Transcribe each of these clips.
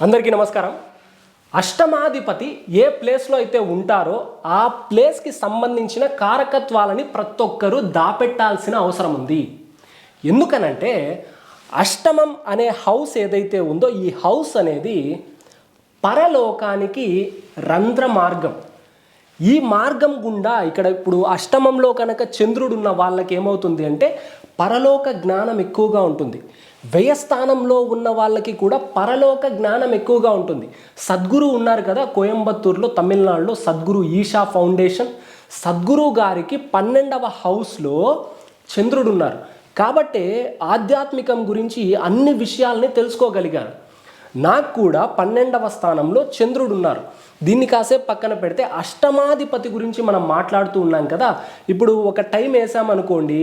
అందరికీ నమస్కారం. అష్టమాధిపతి ఏ ప్లేస్లో అయితే ఉంటారో ఆ ప్లేస్కి సంబంధించిన కారకత్వాలని ప్రతి ఒక్కరూ దాపెట్టాల్సిన అవసరం ఉంది. ఎందుకనంటే అష్టమం అనే హౌస్ ఏదైతే ఉందో ఈ హౌస్ అనేది పరలోకానికి రంధ్ర మార్గం. ఈ మార్గం గుండా ఇక్కడ ఇప్పుడు అష్టమంలో కనుక చంద్రుడు ఉన్న వాళ్ళకి ఏమవుతుంది అంటే పరలోక జ్ఞానం ఎక్కువగా ఉంటుంది. వ్యయస్థానంలో ఉన్న వాళ్ళకి కూడా పరలోక జ్ఞానం ఎక్కువగా ఉంటుంది. సద్గురు ఉన్నారు కదా కోయంబత్తూరులో తమిళనాడులో సద్గురు ఈషా ఫౌండేషన్, సద్గురు గారికి 12వ హౌస్లో చంద్రుడు ఉన్నారు కాబట్టి ఆధ్యాత్మికం గురించి అన్ని విషయాల్ని తెలుసుకోగలిగారు. నాకు కూడా 12వ స్థానంలో చంద్రుడు ఉన్నారు. దీన్ని కాసేపు పక్కన పెడితే అష్టమాధిపతి గురించి మనం మాట్లాడుతూ ఉన్నాం కదా. ఇప్పుడు ఒక టైం వేసామనుకోండి,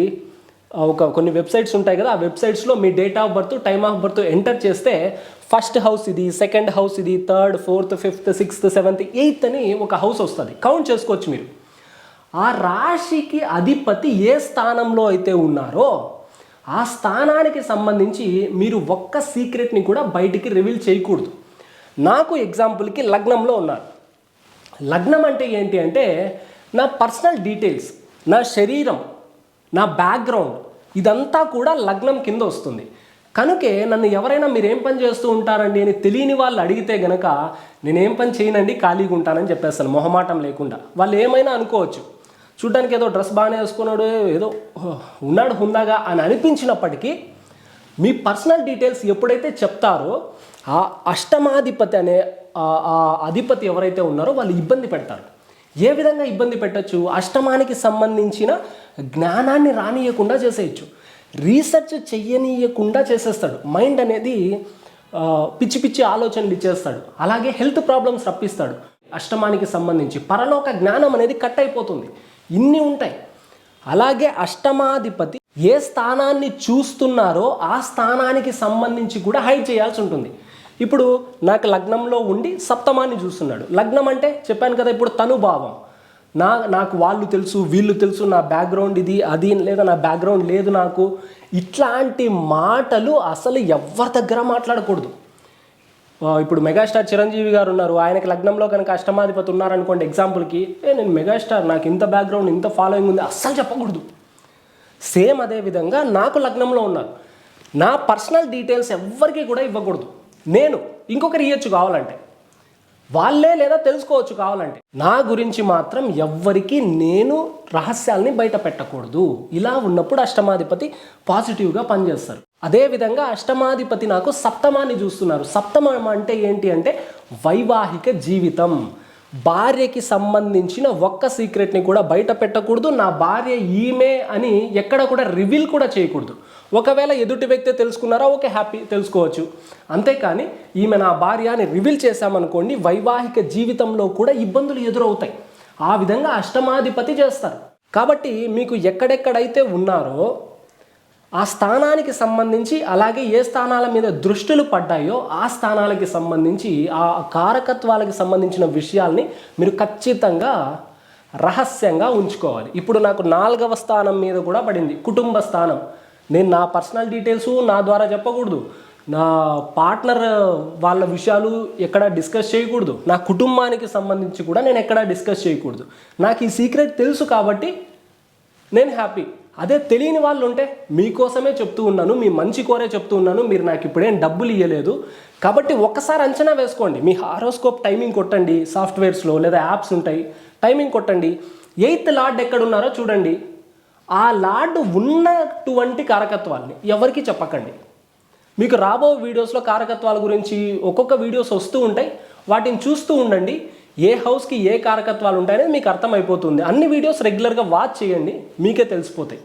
కొన్ని వెబ్సైట్స్ ఉంటాయి కదా, ఆ వెబ్సైట్స్లో మీ date of birth, time of birth enter చేస్తే ఫస్ట్ హౌస్ ఇది, సెకండ్ హౌస్ ఇది, third, fourth, fifth, sixth, seventh, eighth అని ఒక హౌస్ వస్తుంది. కౌంట్ చేసుకోవచ్చు మీరు. ఆ రాశికి అధిపతి ఏ స్థానంలో అయితే ఉన్నారో ఆ స్థానానికి సంబంధించి మీరు ఒక్క సీక్రెట్ని కూడా బయటికి రివీల్ చేయకూడదు. నాకు ఎగ్జాంపుల్కి లగ్నంలో ఉన్నారు. లగ్నం అంటే ఏంటి అంటే నా పర్సనల్ డీటెయిల్స్, నా శరీరం, నా బ్యాక్గ్రౌండ్ ఇదంతా కూడా లగ్నం కింద వస్తుంది. కనుకే నన్ను ఎవరైనా మీరు ఏం పని చేస్తూ ఉంటారండి అని తెలియని వాళ్ళు అడిగితే గనక నేనేం పని చేయనండి, ఖాళీగా ఉంటానని చెప్పేస్తాను మొహమాటం లేకుండా. వాళ్ళు ఏమైనా అనుకోవచ్చు, చూడ్డానికి ఏదో డ్రెస్ బాగానే వేసుకున్నాడు, ఏదో ఉన్నాడు హుందాగా అని అనిపించినప్పటికీ మీ పర్సనల్ డీటెయిల్స్ ఎప్పుడైతే చెప్తారో ఆ అష్టమాధిపతి అనే ఆ అధిపతి ఎవరైతే ఉన్నారో వాళ్ళు ఇబ్బంది పెడతారు. ఏ విధంగా ఇబ్బంది పెట్టచ్చు? అష్టమానికి సంబంధించిన జ్ఞానాన్ని రానియకుండా చేసేయచ్చు, రీసెర్చ్ చెయ్యనీయకుండా చేసేస్తాడు. మైండ్ అనేది పిచ్చి పిచ్చి ఆలోచనలు ఇచ్చేస్తాడు. అలాగే హెల్త్ ప్రాబ్లమ్స్ రప్పిస్తాడు. అష్టమానికి సంబంధించి పరలోక జ్ఞానం అనేది కట్ అయిపోతుంది. ఇన్ని ఉంటాయి. అలాగే అష్టమాధిపతి ఏ స్థానాన్ని చూస్తున్నారో ఆ స్థానానికి సంబంధించి కూడా హైడ్ చేయాల్సి ఉంటుంది. ఇప్పుడు నాకు లగ్నంలో ఉండి సప్తమాన్ని చూస్తున్నాడు. లగ్నం అంటే చెప్పాను కదా, ఇప్పుడు తనుభావం, నాకు వాళ్ళు తెలుసు, వీళ్ళు తెలుసు, నా బ్యాక్గ్రౌండ్ ఇది అది, లేదా నా బ్యాక్గ్రౌండ్ లేదు నాకు, ఇట్లాంటి మాటలు అసలు ఎవరి దగ్గర మాట్లాడకూడదు. ఇప్పుడు మెగాస్టార్ చిరంజీవి గారు ఉన్నారు, ఆయనకి లగ్నంలో కనుక అష్టమాధిపతి ఉన్నారనుకోండి ఎగ్జాంపుల్కి, నేను మెగాస్టార్, నాకు ఇంత బ్యాక్గ్రౌండ్, ఇంత ఫాలోయింగ్ ఉంది, అస్సలు చెప్పకూడదు. సేమ్ అదే విధంగా నాకు లగ్నంలో ఉన్నారు, నా పర్సనల్ డీటెయిల్స్ ఎవ్వరికి కూడా ఇవ్వకూడదు. నేను ఇంకొకరు ఇవ్వచ్చు కావాలంటే, వాళ్ళే లేదా తెలుసుకోవచ్చు కావాలంటే, నా గురించి మాత్రం ఎవ్వరికి నేను రహస్యాల్ని బయట పెట్టకూడదు. ఇలా ఉన్నప్పుడు అష్టమాధిపతి పాజిటివ్గా పనిచేస్తారు. అదేవిధంగా అష్టమాధిపతి నాకు సప్తమాన్ని చూస్తున్నారు. సప్తమం అంటే ఏంటి అంటే వైవాహిక జీవితం. భార్యకి సంబంధించిన ఒక్క సీక్రెట్ని కూడా బయట పెట్టకూడదు. నా భార్య ఈమె అని ఎక్కడ కూడా రివీల్ కూడా చేయకూడదు. ఒకవేళ ఎదుటి వ్యక్తి తెలుసుకున్నారా, ఓకే, హ్యాపీ, తెలుసుకోవచ్చు. అంతేకాని ఈమె నా భార్య అని రివీల్ చేశామనుకోండి వైవాహిక జీవితంలో కూడా ఇబ్బందులు ఎదురవుతాయి. ఆ విధంగా అష్టమాధిపతి చేస్తారు. కాబట్టి మీకు ఎక్కడెక్కడైతే ఉన్నారో ఆ స్థానానికి సంబంధించి, అలాగే ఏ స్థానాల మీద దృష్టిలు పడ్డాయో ఆ స్థానాలకి సంబంధించి, ఆ కారకత్వాలకి సంబంధించిన విషయాల్ని మీరు ఖచ్చితంగా రహస్యంగా ఉంచుకోవాలి. ఇప్పుడు నాకు 4వ స్థానం మీద కూడా పడింది, కుటుంబ స్థానం. నేను నా పర్సనల్ డీటెయిల్స్ నా ద్వారా చెప్పకూడదు, నా పార్ట్నర్ వాళ్ళ విషయాలు ఎక్కడ డిస్కస్ చేయకూడదు, నా కుటుంబానికి సంబంధించి కూడా నేను ఎక్కడ డిస్కస్ చేయకూడదు. నాకు ఈ సీక్రెట్ తెలుసు కాబట్టి నేను హ్యాపీ. అదే తెలియని వాళ్ళు ఉంటే మీకోసమే చెప్తూ ఉన్నాను, మీ మంచి కోరే చెప్తూ ఉన్నాను, మీరు నాకు ఇప్పుడేం డబ్బులు ఇవ్వలేదు కాబట్టి ఒక్కసారి అంచనా వేసుకోండి. మీ హారోస్కోప్ టైమింగ్ కొట్టండి, సాఫ్ట్వేర్స్లో లేదా యాప్స్ ఉంటాయి, టైమింగ్ కొట్టండి. 8th లార్డ్ ఎక్కడున్నారో చూడండి. ఆ లార్డ్ ఉన్నటువంటి కారకత్వాల్ని ఎవరికి చెప్పకండి. మీకు రాబో వీడియోస్లో కారకత్వాల గురించి ఒక్కొక్క వీడియోస్ వస్తూ ఉంటాయి, వాటిని చూస్తూ ఉండండి. ఏ హౌస్కి ఏ కారకత్వాలు ఉంటాయనేది మీకు అర్థమైపోతుంది. అన్ని వీడియోస్ రెగ్యులర్గా వాచ్ చేయండి, మీకే తెలిసిపోతాయి.